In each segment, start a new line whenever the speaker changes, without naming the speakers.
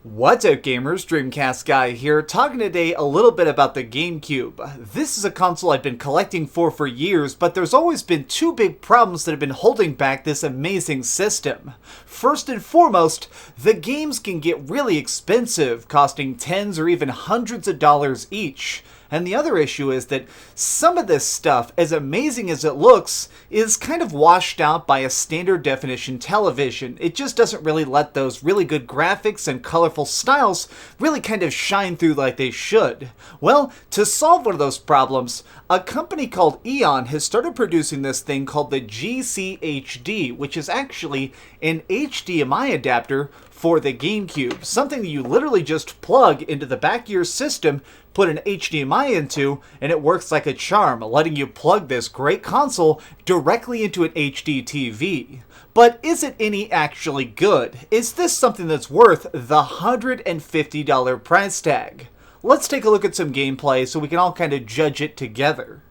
What's up gamers, DreamcastGuy here, talking today a little bit about the GameCube. This is a console I've been collecting for years, but there's always been two big problems that have been holding back this amazing system. First and foremost, the games can get really expensive, costing tens or even hundreds of dollars each. And the other issue is that some of this stuff, as amazing as it looks, is kind of washed out by a standard definition television. It just doesn't really let those really good graphics and colorful styles really kind of shine through like they should. Well, to solve one of those problems, a company called Eon has started producing this thing called the GCHD, which is actually an HDMI adapter for the GameCube. Something that you literally just plug into the back of your system, put an HDMI into, and it works like a charm, letting you plug this great console directly into an HDTV. But is it any actually good? Is this something that's worth the $150 price tag? Let's take a look at some gameplay so we can all kind of judge it together.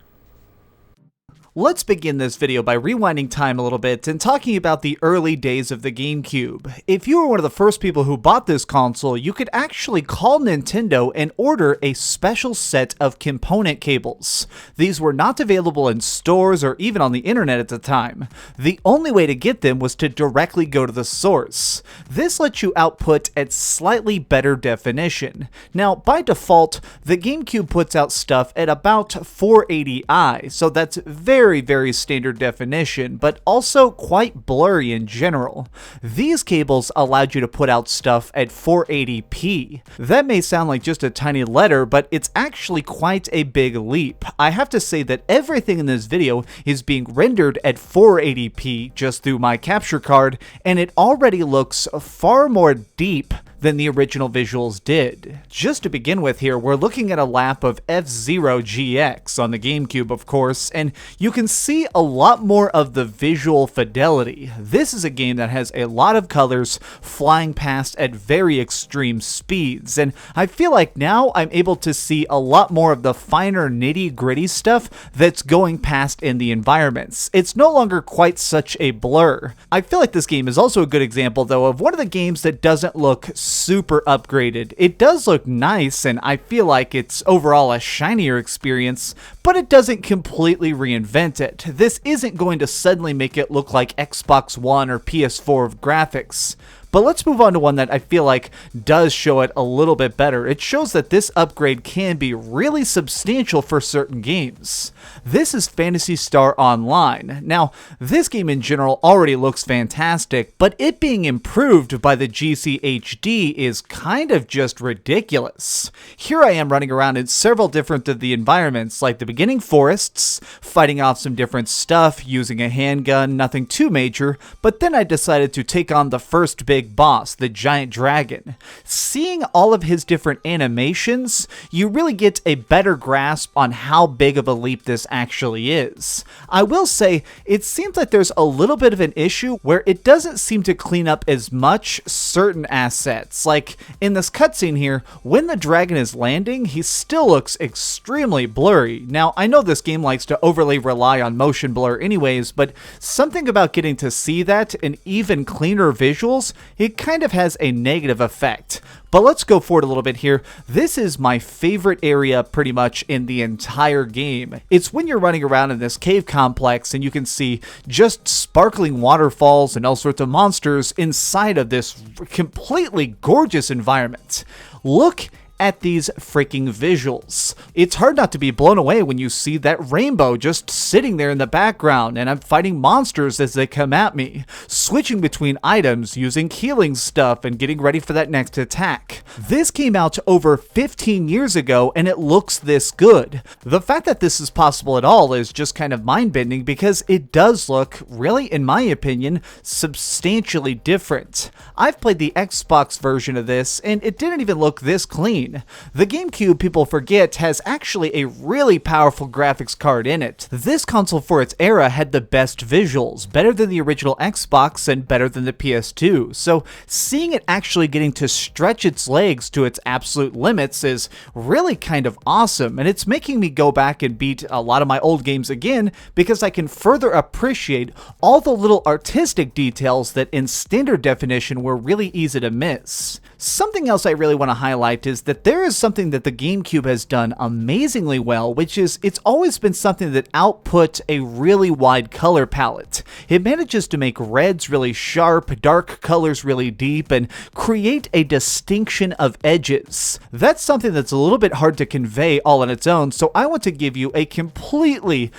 Let's begin this video by rewinding time a little bit and talking about the early days of the GameCube. If you were one of the first people who bought this console, you could actually call Nintendo and order a special set of component cables. These were not available in stores or even on the internet at the time. The only way to get them was to directly go to the source. This lets you output at slightly better definition. Now, by default, the GameCube puts out stuff at about 480i, so that's very standard definition, but also quite blurry in general. These cables allowed you to put out stuff at 480p. That may sound like just a tiny letter, but it's actually quite a big leap. I have to say that everything in this video is being rendered at 480p just through my capture card, and it already looks far more deep than the original visuals did. Just to begin with here, we're looking at a lap of F-Zero GX on the GameCube, of course, and you can see a lot more of the visual fidelity. This is a game that has a lot of colors flying past at very extreme speeds, and I feel like now I'm able to see a lot more of the finer nitty-gritty stuff that's going past in the environments. It's no longer quite such a blur. I feel like this game is also a good example, though, of one of the games that doesn't look super upgraded. It does look nice, and I feel like it's overall a shinier experience, but it doesn't completely reinvent it. This isn't going to suddenly make it look like Xbox One or PS4 graphics. But let's move on to one that I feel like does show it a little bit better. It shows that this upgrade can be really substantial for certain games. This is Phantasy Star Online. Now, this game in general already looks fantastic, but it being improved by the GCHD is kind of just ridiculous. Here I am running around in several different of the environments, like the beginning forests, fighting off some different stuff, using a handgun, nothing too major, but then I decided to take on the first big boss, the giant dragon. Seeing all of his different animations, you really get a better grasp on how big of a leap this actually is. I will say, it seems like there's a little bit of an issue where it doesn't seem to clean up as much certain assets. Like in this cutscene here, when the dragon is landing, he still looks extremely blurry. Now, I know this game likes to overly rely on motion blur anyways, but something about getting to see that in even cleaner visuals, it kind of has a negative effect. But let's go forward a little bit here. This is my favorite area pretty much in the entire game. It's when you're running around in this cave complex and you can see just sparkling waterfalls and all sorts of monsters inside of this completely gorgeous environment. Look at these freaking visuals. It's hard not to be blown away when you see that rainbow just sitting there in the background, and I'm fighting monsters as they come at me, switching between items, using healing stuff, and getting ready for that next attack. This came out over 15 years ago, and it looks this good. The fact that this is possible at all is just kind of mind-bending because it does look, really, in my opinion, substantially different. I've played the Xbox version of this, and it didn't even look this clean. screen. The GameCube, people forget, has actually a really powerful graphics card in it. This console for its era had the best visuals, better than the original Xbox and better than the PS2, so seeing it actually getting to stretch its legs to its absolute limits is really kind of awesome, and it's making me go back and beat a lot of my old games again because I can further appreciate all the little artistic details that in standard definition were really easy to miss. Something else I really want to highlight is that there is something that the GameCube has done amazingly well, which is it's always been something that output a really wide color palette. It manages to make reds really sharp, dark colors really deep, and create a distinction of edges. That's something that's a little bit hard to convey all on its own, so I want to give you a completely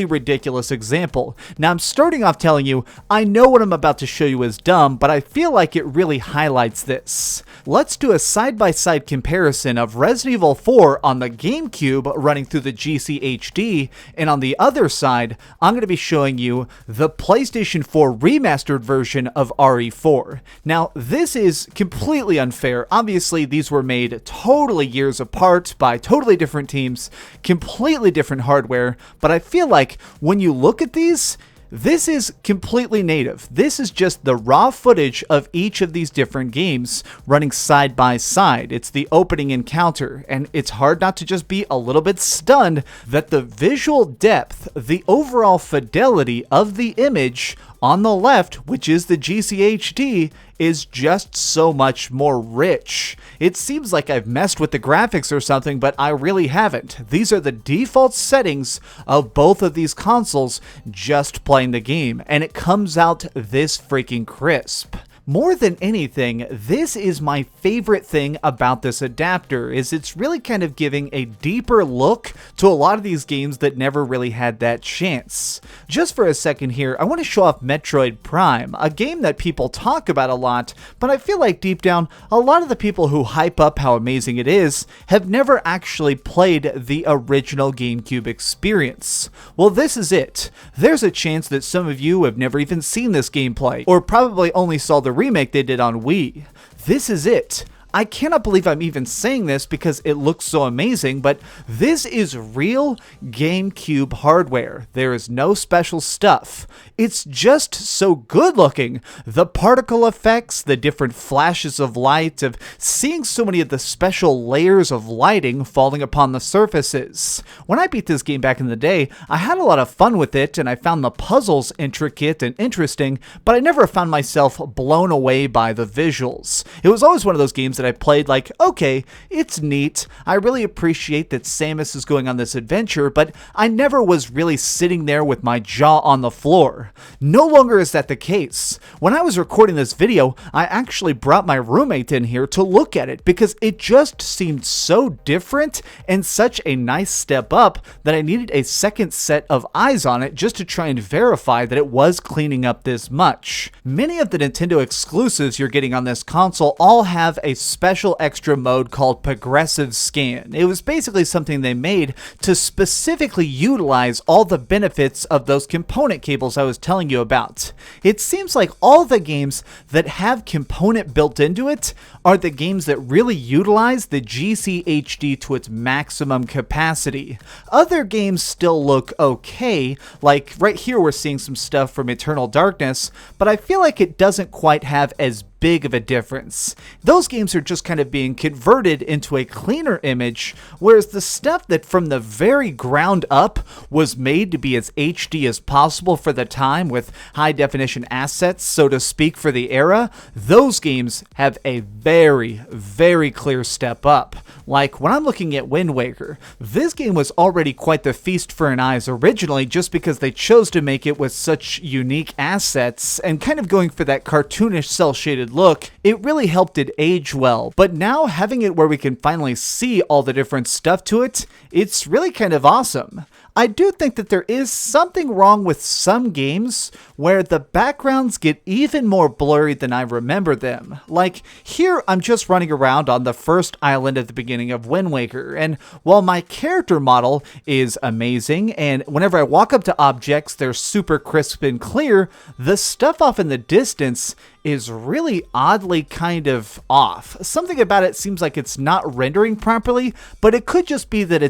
ridiculous example. Now, I'm starting off telling you, I know what I'm about to show you is dumb, but I feel like it really highlights this. Let's do a side-by-side comparison of Resident Evil 4 on the GameCube running through the GCHD, and on the other side, I'm going to be showing you the PlayStation 4 remastered version of RE4. Now, this is completely unfair. Obviously, these were made totally years apart by totally different teams, completely different hardware, but I feel like when you look at these, this is completely native. This is just the raw footage of each of these different games running side by side. It's the opening encounter, and it's hard not to just be a little bit stunned that the visual depth, the overall fidelity of the image on the left, which is the GCHD, is just so much more rich. It seems like I've messed with the graphics or something, but I really haven't. These are the default settings of both of these consoles just playing the game, and it comes out this freaking crisp. More than anything, this is my favorite thing about this adapter, is it's really kind of giving a deeper look to a lot of these games that never really had that chance. Just for a second here, I want to show off Metroid Prime, a game that people talk about a lot, but I feel like deep down, a lot of the people who hype up how amazing it is have never actually played the original GameCube experience. Well, this is it. There's a chance that some of you have never even seen this gameplay, or probably only saw the remake they did on Wii. This is it. I cannot believe I'm even saying this because it looks so amazing, but this is real GameCube hardware. There is no special stuff. It's just so good looking. The particle effects, the different flashes of light, of seeing so many of the special layers of lighting falling upon the surfaces. When I beat this game back in the day, I had a lot of fun with it and I found the puzzles intricate and interesting, but I never found myself blown away by the visuals. It was always one of those games that I played like, okay, it's neat. I really appreciate that Samus is going on this adventure, but I never was really sitting there with my jaw on the floor. No longer is that the case. When I was recording this video, I actually brought my roommate in here to look at it because it just seemed so different and such a nice step up that I needed a second set of eyes on it just to try and verify that it was cleaning up this much. Many of the Nintendo exclusives you're getting on this console all have a special extra mode called Progressive Scan. It was basically something they made to specifically utilize all the benefits of those component cables I was telling you about. It seems like all the games that have component built into it are the games that really utilize the GCHD to its maximum capacity. Other games still look okay, like right here we're seeing some stuff from Eternal Darkness, but I feel like it doesn't quite have as big of a difference. Those games are just kind of being converted into a cleaner image, whereas the stuff that from the very ground up was made to be as HD as possible for the time with high definition assets, so to speak, for the era, those games have a very clear step up. Like when I'm looking at Winwaker, this game was already quite the feast for an eyes originally just because they chose to make it with such unique assets and kind of going for that cartoonish cel-shaded look. It really helped it age well, but now having it where we can finally see all the different stuff to it, it's really kind of awesome. I do think that there is something wrong with some games where the backgrounds get even more blurry than I remember them. Like here, I'm just running around on the first island at the beginning of Winwaker, and while my character model is amazing, and whenever I walk up to objects, they're super crisp and clear, the stuff off in the distance is really oddly kind of off. Something about it seems like it's not rendering properly, but it could just be that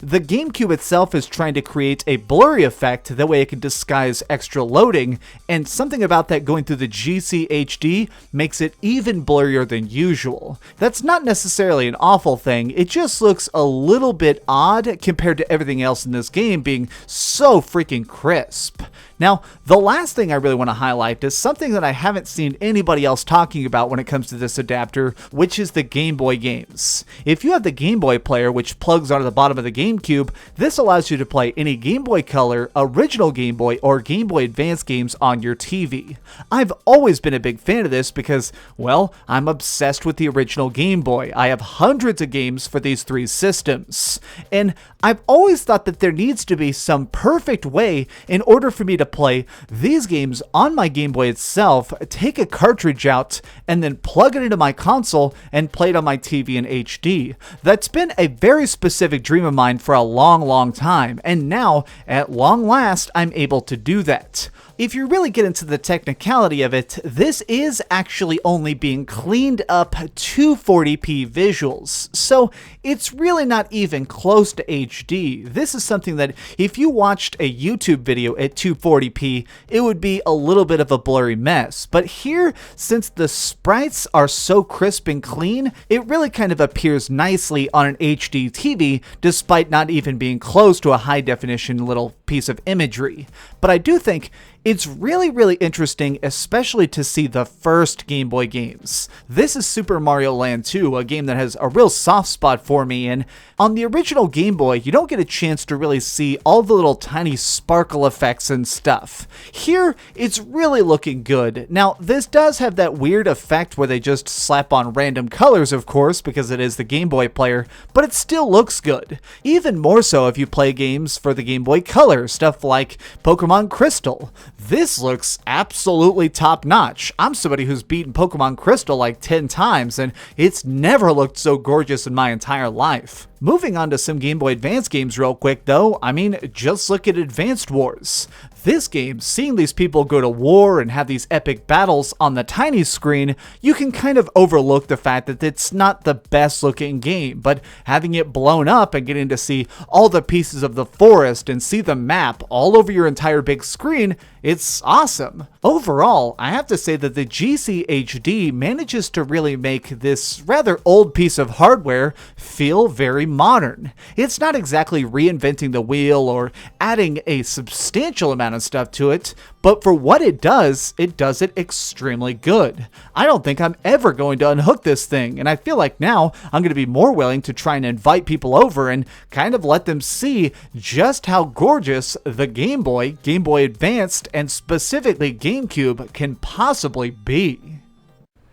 the GameCube itself is trying to create a blurry effect, that way it can disguise extra loading, and something about that going through the GCHD makes it even blurrier than usual. That's not necessarily an awful thing, it just looks a little bit odd compared to everything else in this game being so freaking crisp. Now, the last thing I really want to highlight is something that I haven't seen anybody else talking about when it comes to this adapter, which is the Game Boy games. If you have the Game Boy player, which plugs onto the bottom of the GameCube, this allows you to play any Game Boy Color, original Game Boy, or Game Boy Advance games on your TV. I've always been a big fan of this because, well, I'm obsessed with the original Game Boy. I have hundreds of games for these three systems. And I've always thought that there needs to be some perfect way in order for me to play these games on my Game Boy itself, take a cartridge out, and then plug it into my console and play it on my TV in HD. That's been a very specific dream of mine for a long time, and now, at long last, I'm able to do that. If you really get into the technicality of it, this is actually only being cleaned up to 240p visuals, so it's really not even close to HD. This is something that if you watched a YouTube video at 240p, it would be a little bit of a blurry mess. But here, since the sprites are so crisp and clean, it really kind of appears nicely on an HD TV, despite not even being close to a high definition little piece of imagery. But I do think it's really interesting, especially to see the first Game Boy games. This is Super Mario Land 2, a game that has a real soft spot for me, and on the original Game Boy, you don't get a chance to really see all the little tiny sparkle effects and stuff. Here, it's really looking good. Now, this does have that weird effect where they just slap on random colors, of course, because it is the Game Boy player, but it still looks good. Even more so if you play games for the Game Boy Color, stuff like Pokemon Crystal. This looks absolutely top-notch. I'm somebody who's beaten Pokemon Crystal like 10 times, and it's never looked so gorgeous in my entire life. Moving on to some Game Boy Advance games real quick though, I mean, just look at Advanced Wars. This game, seeing these people go to war and have these epic battles on the tiny screen, you can kind of overlook the fact that it's not the best looking game, but having it blown up and getting to see all the pieces of the forest and see the map all over your entire big screen, it's awesome. Overall, I have to say that the GCHD manages to really make this rather old piece of hardware feel very modern. It's not exactly reinventing the wheel or adding a substantial amount of stuff to it, but for what it does it extremely good. I don't think I'm ever going to unhook this thing, and I feel like now I'm going to be more willing to try and invite people over and kind of let them see just how gorgeous the Game Boy, Game Boy Advanced, and specifically GameCube can possibly be.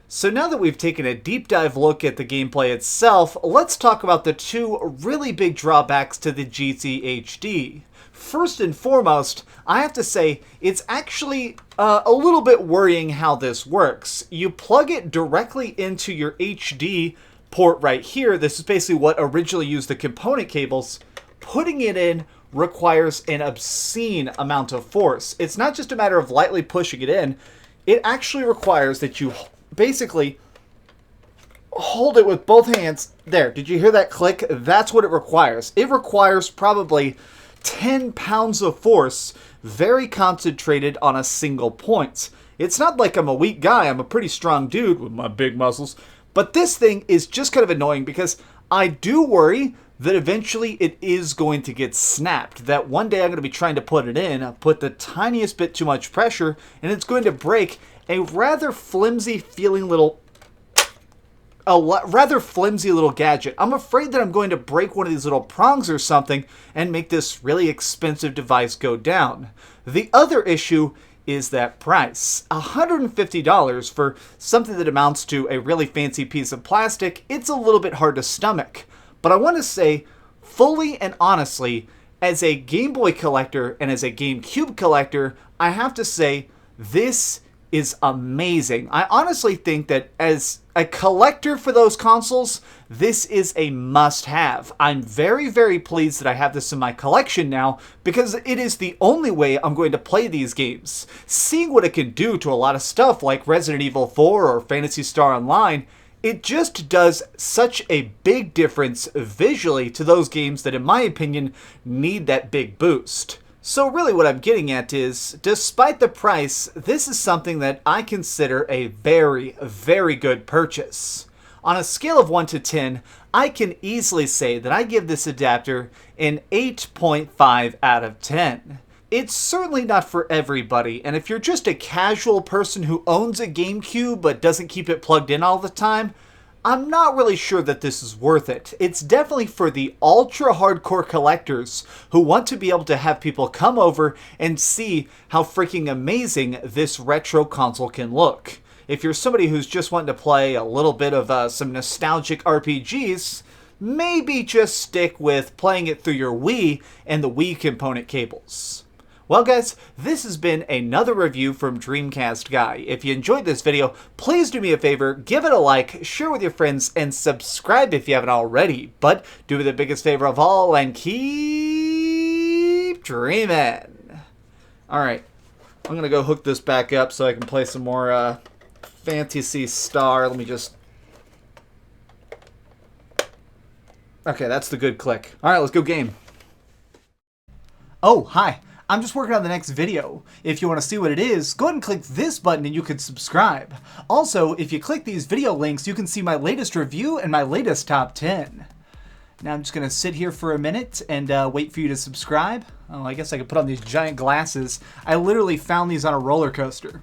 So now that we've taken a deep dive look at the gameplay itself, let's talk about the two really big drawbacks to the GCHD. First and foremost, I have to say, it's actually a little bit worrying how this works. You plug it directly into your HD port right here. This is basically what originally used the component cables. Putting it in requires an obscene amount of force. It's not just a matter of lightly pushing it in. It actually requires that you basically hold it with both hands. There, did you hear that click? That's what it requires. It requires probably 10 pounds of force, very concentrated on a single point. It's not like I'm a weak guy. I'm a pretty strong dude with my big muscles. But this thing is just kind of annoying because I do worry that eventually it is going to get snapped. That one day I'm going to be trying to put it in, put the tiniest bit too much pressure, and it's going to break a rather flimsy feeling little gadget. I'm afraid that I'm going to break one of these little prongs or something and make this really expensive device go down. The other issue is that price. $150 for something that amounts to a really fancy piece of plastic, it's a little bit hard to stomach. But I want to say, fully and honestly, as a Game Boy collector and as a GameCube collector, I have to say, this is amazing. I honestly think that as a collector for those consoles, this is a must-have. I'm very, very pleased that I have this in my collection now because it is the only way I'm going to play these games. Seeing what it can do to a lot of stuff like Resident Evil 4 or Phantasy Star Online, it just does such a big difference visually to those games that, in my opinion, need that big boost. So really what I'm getting at is, despite the price, this is something that I consider a very, very good purchase. On a scale of 1 to 10, I can easily say that I give this adapter an 8.5 out of 10. It's certainly not for everybody, and if you're just a casual person who owns a GameCube but doesn't keep it plugged in all the time, I'm not really sure that this is worth it. It's definitely for the ultra hardcore collectors who want to be able to have people come over and see how freaking amazing this retro console can look. If you're somebody who's just wanting to play a little bit of some nostalgic RPGs, maybe just stick with playing it through your Wii and the Wii component cables. Well guys, this has been another review from DreamcastGuy. If you enjoyed this video, please do me a favor, give it a like, share with your friends, and subscribe if you haven't already. But do me the biggest favor of all and keep dreaming. Alright, I'm going to go hook this back up so I can play some more Phantasy Star. Let me just... Okay, that's the good click. Alright, let's go game. Oh, hi. I'm just working on the next video. If you want to see what it is, go ahead and click this button and you can subscribe. Also, if you click these video links, you can see my latest review and my latest top 10. Now I'm just going to sit here for a minute and wait for you to subscribe. Oh, I guess I could put on these giant glasses. I literally found these on a roller coaster.